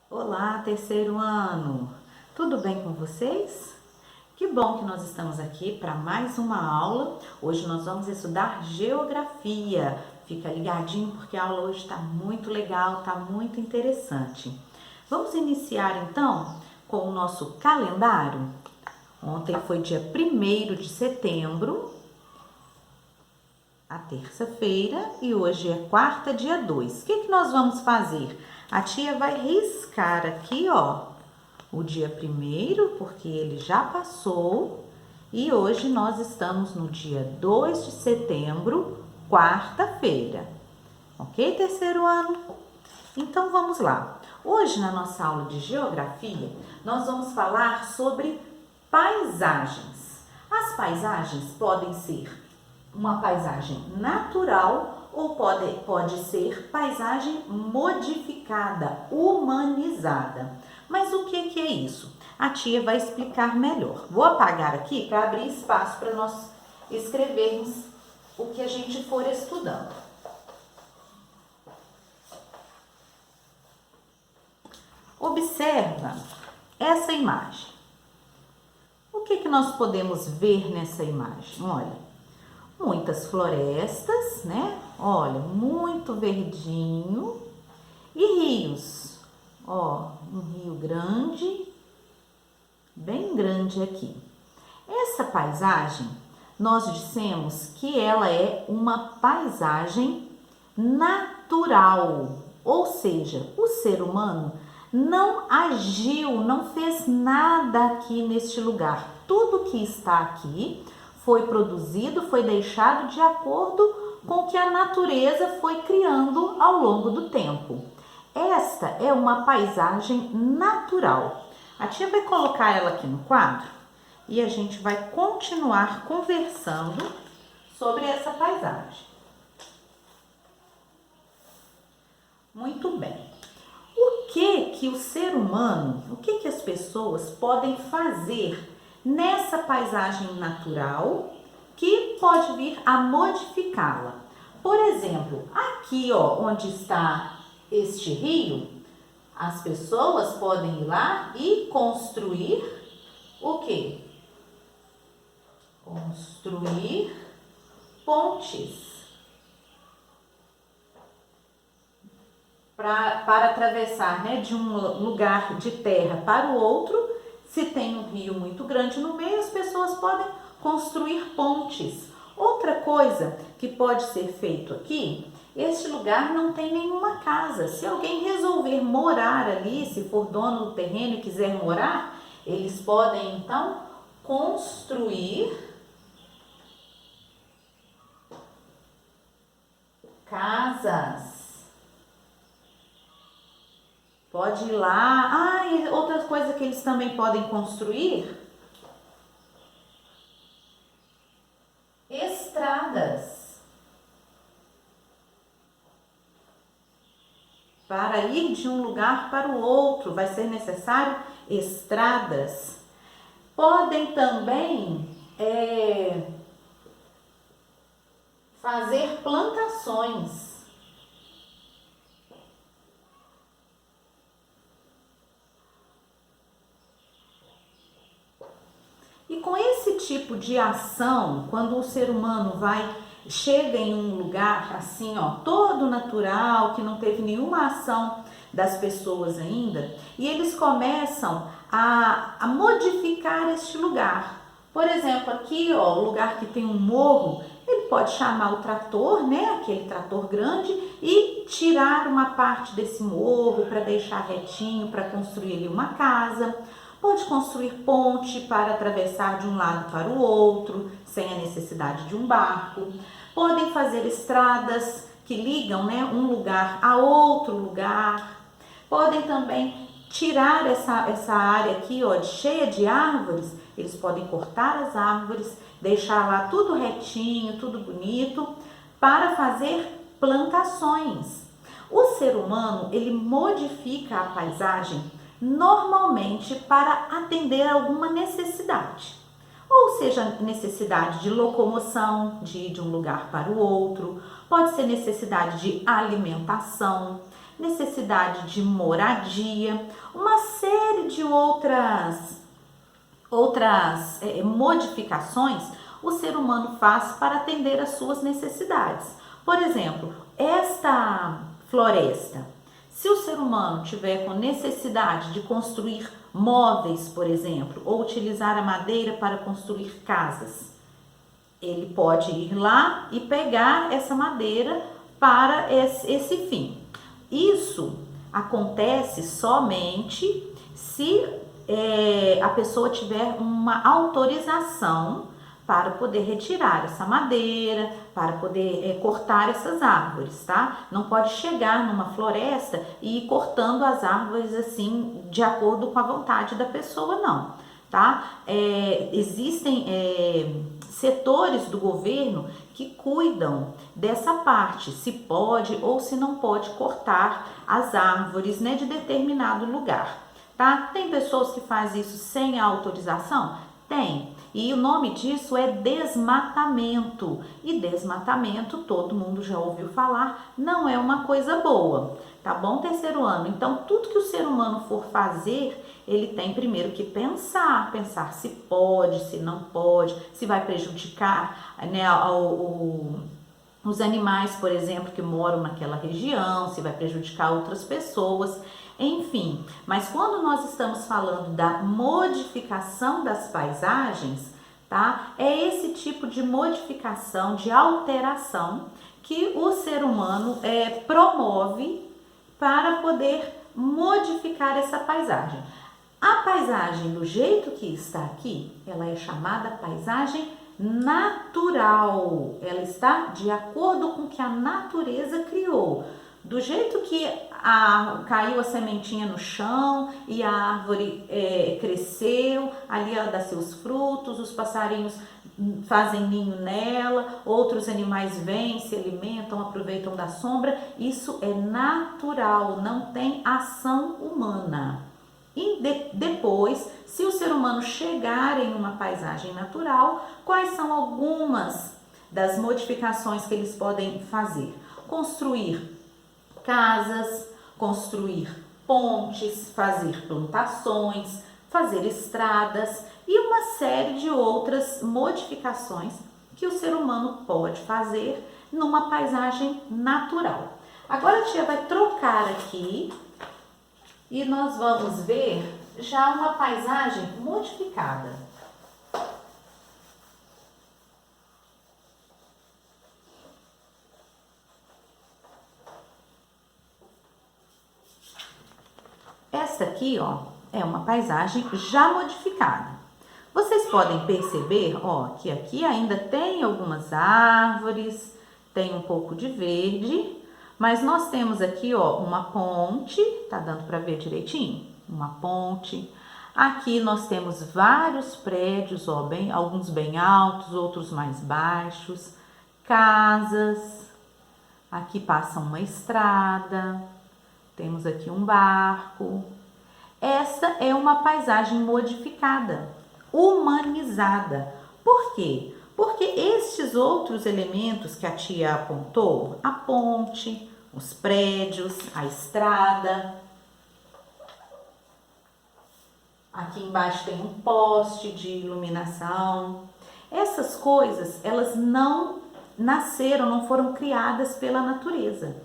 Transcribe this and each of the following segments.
Olá, terceiro ano! Tudo bem com vocês? Que bom que nós estamos aqui para mais uma aula. Hoje nós vamos estudar geografia. Fica ligadinho porque a aula hoje está muito legal, está muito interessante. Vamos iniciar então com o nosso calendário. Ontem foi dia 1º de setembro, a terça-feira, e hoje é quarta, dia 2. O que nós vamos fazer? A tia vai riscar aqui, ó, o dia 1º, porque ele já passou, e hoje nós estamos no dia 2 de setembro, quarta-feira. Ok, terceiro ano? Então vamos lá. Hoje na nossa aula de geografia, nós vamos falar sobre paisagens. As paisagens podem ser uma paisagem natural ou pode ser paisagem modificada, humanizada. Mas o que é isso? A tia vai explicar melhor. Vou apagar aqui para abrir espaço para nós escrevermos o que a gente for estudando. Observa essa imagem. O que nós podemos ver nessa imagem? Olha, muitas florestas, né? Olha, muito verdinho. E rios. Ó, um rio grande, bem grande aqui. Essa paisagem, nós dissemos que ela é uma paisagem natural. Ou seja, o ser humano não agiu, não fez nada aqui neste lugar. Tudo que está aqui foi produzido, foi deixado de acordo com o que a natureza foi criando ao longo do tempo. Esta é uma paisagem natural. A tia vai colocar ela aqui no quadro e a gente vai continuar conversando sobre essa paisagem. Muito bem. O que o ser humano, o que as pessoas podem fazer nessa paisagem natural que pode vir a modificá-la? Por exemplo, aqui, ó, onde está este rio, as pessoas podem ir lá e construir o quê? Construir pontes para atravessar, né, de um lugar de terra para o outro. Se tem um rio muito grande no meio, as pessoas podem construir pontes. Outra coisa que pode ser feito aqui, este lugar não tem nenhuma casa. Se alguém resolver morar ali, se for dono do terreno e quiser morar, eles podem então construir casas. Pode ir lá. E outra coisa que eles também podem construir: estradas. Para ir de um lugar para o outro, vai ser necessário estradas. Podem também fazer plantações. E com esse tipo de ação, quando o ser humano chega em um lugar assim, ó, todo natural, que não teve nenhuma ação das pessoas ainda, e eles começam a modificar este lugar. Por exemplo, aqui, ó, o lugar que tem um morro, ele pode chamar o trator, né, aquele trator grande, e tirar uma parte desse morro para deixar retinho, para construir ali uma casa. Pode construir ponte para atravessar de um lado para o outro, sem a necessidade de um barco. Podem fazer estradas que ligam, né, um lugar a outro lugar. Podem também tirar essa área aqui, ó, cheia de árvores. Eles podem cortar as árvores, deixar lá tudo retinho, tudo bonito, para fazer plantações. O ser humano, ele modifica a paisagem normalmente para atender a alguma necessidade. Ou seja, necessidade de locomoção, de ir de um lugar para o outro, pode ser necessidade de alimentação, necessidade de moradia, uma série de outras modificações o ser humano faz para atender às suas necessidades. Por exemplo, esta floresta, se o ser humano tiver com necessidade de construir móveis, por exemplo, ou utilizar a madeira para construir casas, ele pode ir lá e pegar essa madeira para esse fim. Isso acontece somente se a pessoa tiver uma autorização para poder retirar essa madeira, para poder cortar essas árvores, tá? Não pode chegar numa floresta e ir cortando as árvores assim de acordo com a vontade da pessoa, não, tá? Existem setores do governo que cuidam dessa parte, se pode ou se não pode cortar as árvores, né, de determinado lugar, tá? Tem pessoas que fazem isso sem autorização? Tem. E o nome disso é desmatamento. E desmatamento, todo mundo já ouviu falar, não é uma coisa boa, tá bom, terceiro ano? Então, tudo que o ser humano for fazer, ele tem primeiro que pensar se pode, se não pode, se vai prejudicar, né, os animais, por exemplo, que moram naquela região, se vai prejudicar outras pessoas, enfim. Mas quando nós estamos falando da modificação das paisagens, tá? É esse tipo de modificação, de alteração que o ser humano promove para poder modificar essa paisagem. A paisagem do jeito que está aqui, ela é chamada paisagem natural. Ela está de acordo com o que a natureza criou. Do jeito que caiu a sementinha no chão e a árvore cresceu, ali ela dá seus frutos, os passarinhos fazem ninho nela, outros animais vêm, se alimentam, aproveitam da sombra. Isso é natural, não tem ação humana. E depois, se o ser humano chegar em uma paisagem natural, quais são algumas das modificações que eles podem fazer? Construir casas, construir pontes, fazer plantações, fazer estradas e uma série de outras modificações que o ser humano pode fazer numa paisagem natural. Agora a tia vai trocar aqui e nós vamos ver já uma paisagem modificada. Essa aqui, ó, é uma paisagem já modificada. Vocês podem perceber, ó, que aqui ainda tem algumas árvores, tem um pouco de verde, mas nós temos aqui, ó, uma ponte, tá dando para ver direitinho? Uma ponte. Aqui nós temos vários prédios, ó, alguns bem altos, outros mais baixos, casas. Aqui passa uma estrada. Temos aqui um barco. Essa é uma paisagem modificada, humanizada. Por quê? Porque estes outros elementos que a tia apontou, a ponte, os prédios, a estrada. Aqui embaixo tem um poste de iluminação. Essas coisas, elas não nasceram, não foram criadas pela natureza.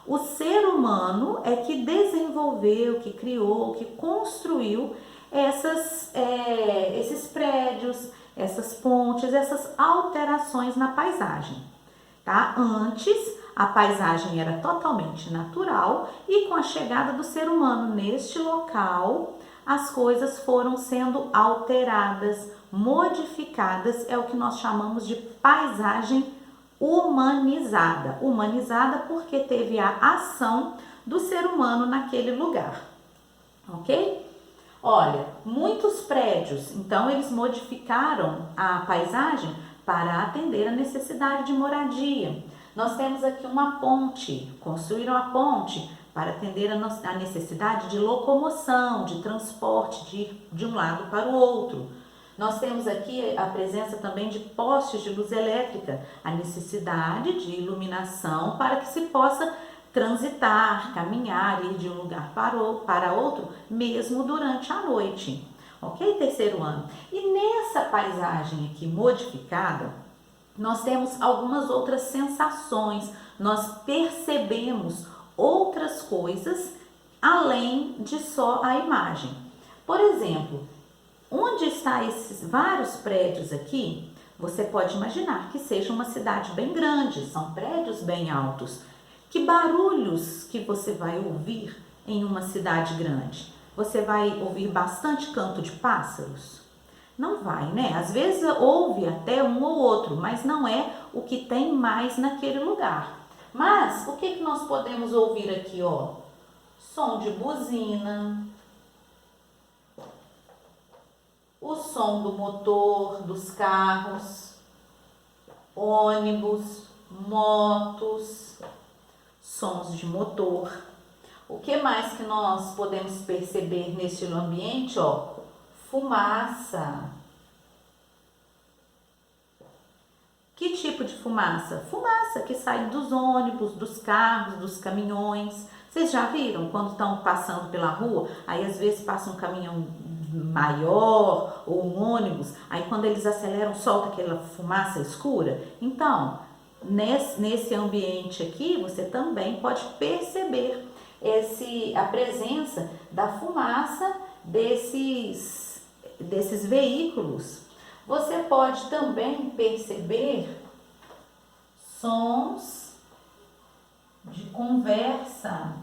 O ser humano é que desenvolveu, que criou, que construiu esses prédios, essas pontes, essas alterações na paisagem, tá? Antes, a paisagem era totalmente natural e com a chegada do ser humano neste local, as coisas foram sendo alteradas, modificadas, é o que nós chamamos de paisagem humanizada. Humanizada porque teve a ação do ser humano naquele lugar, ok? Olha, muitos prédios, então eles modificaram a paisagem para atender a necessidade de moradia. Nós temos aqui uma ponte, construíram a ponte para atender a necessidade de locomoção, de transporte, de ir de um lado para o outro. Nós temos aqui a presença também de postes de luz elétrica, a necessidade de iluminação para que se possa transitar, caminhar, ir de um lugar para outro, mesmo durante a noite. Ok? Terceiro ano. E nessa paisagem aqui modificada, nós temos algumas outras sensações, nós percebemos outras coisas além de só a imagem. Por exemplo, onde está esses vários prédios aqui, você pode imaginar que seja uma cidade bem grande, são prédios bem altos. Que barulhos que você vai ouvir em uma cidade grande? Você vai ouvir bastante canto de pássaros? Não vai, né? Às vezes ouve até um ou outro, mas não é o que tem mais naquele lugar. Mas o que nós podemos ouvir aqui, ó? Som de buzina, o som do motor dos carros, ônibus, motos, sons de motor. O que mais que nós podemos perceber neste ambiente, ó? Fumaça. Que tipo de fumaça? Fumaça que sai dos ônibus, dos carros, dos caminhões. Vocês já viram quando estão passando pela rua? Aí às vezes passa um caminhão maior ou um ônibus, aí quando eles aceleram solta aquela fumaça escura. Então, nesse ambiente aqui, você também pode perceber a presença da fumaça desses veículos. Você pode também perceber sons de conversa.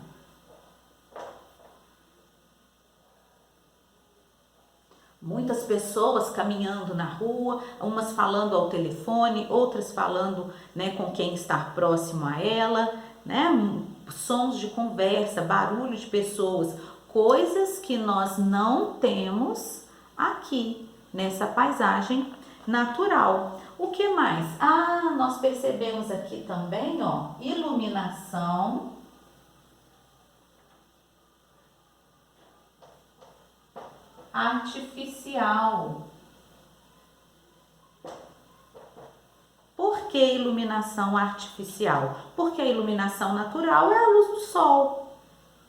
Muitas pessoas caminhando na rua, umas falando ao telefone, outras falando, né, com quem está próximo a ela, né? Sons de conversa, barulho de pessoas, coisas que nós não temos aqui nessa paisagem natural. O que mais? Nós percebemos aqui também, ó, iluminação artificial. Por que iluminação artificial? Porque a iluminação natural é a luz do sol,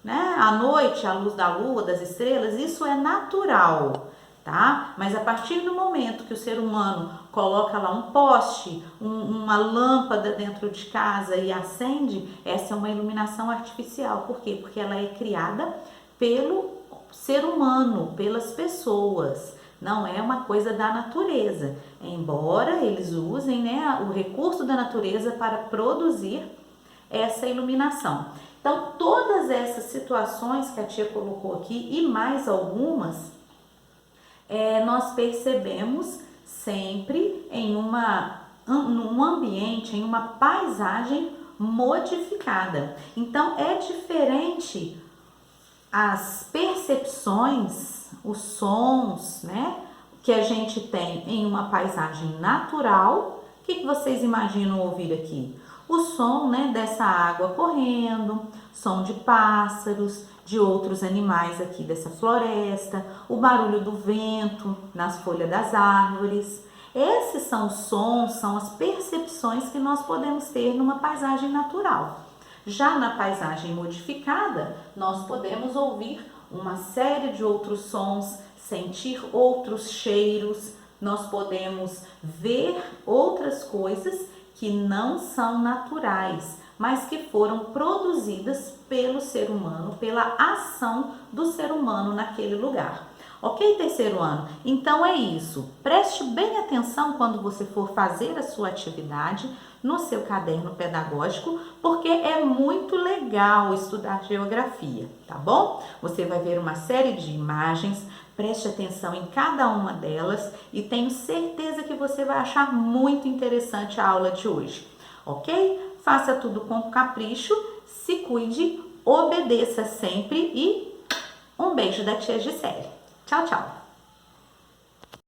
né? À noite, a luz da lua, das estrelas, isso é natural, tá? Mas a partir do momento que o ser humano coloca lá um poste, uma lâmpada dentro de casa e acende, essa é uma iluminação artificial. Por quê? Porque ela é criada pelo ser humano, pelas pessoas, não é uma coisa da natureza, embora eles usem, né, o recurso da natureza para produzir essa iluminação. Então, todas essas situações que a tia colocou aqui e mais algumas, nós percebemos sempre em num ambiente, em uma paisagem modificada. Então, é diferente as percepções, os sons, né, que a gente tem em uma paisagem natural. O que vocês imaginam ouvir aqui? O som, né, dessa água correndo, som de pássaros, de outros animais aqui dessa floresta, o barulho do vento nas folhas das árvores. Esses são os sons, são as percepções que nós podemos ter numa paisagem natural. Já na paisagem modificada, nós podemos ouvir uma série de outros sons, sentir outros cheiros, nós podemos ver outras coisas que não são naturais, mas que foram produzidas pelo ser humano, pela ação do ser humano naquele lugar. Ok, terceiro ano? Então é isso. Preste bem atenção quando você for fazer a sua atividade no seu caderno pedagógico, porque é muito legal estudar geografia, tá bom? Você vai ver uma série de imagens, preste atenção em cada uma delas e tenho certeza que você vai achar muito interessante a aula de hoje, ok? Faça tudo com capricho, se cuide, obedeça sempre e um beijo da tia Gisele. Tchau, tchau!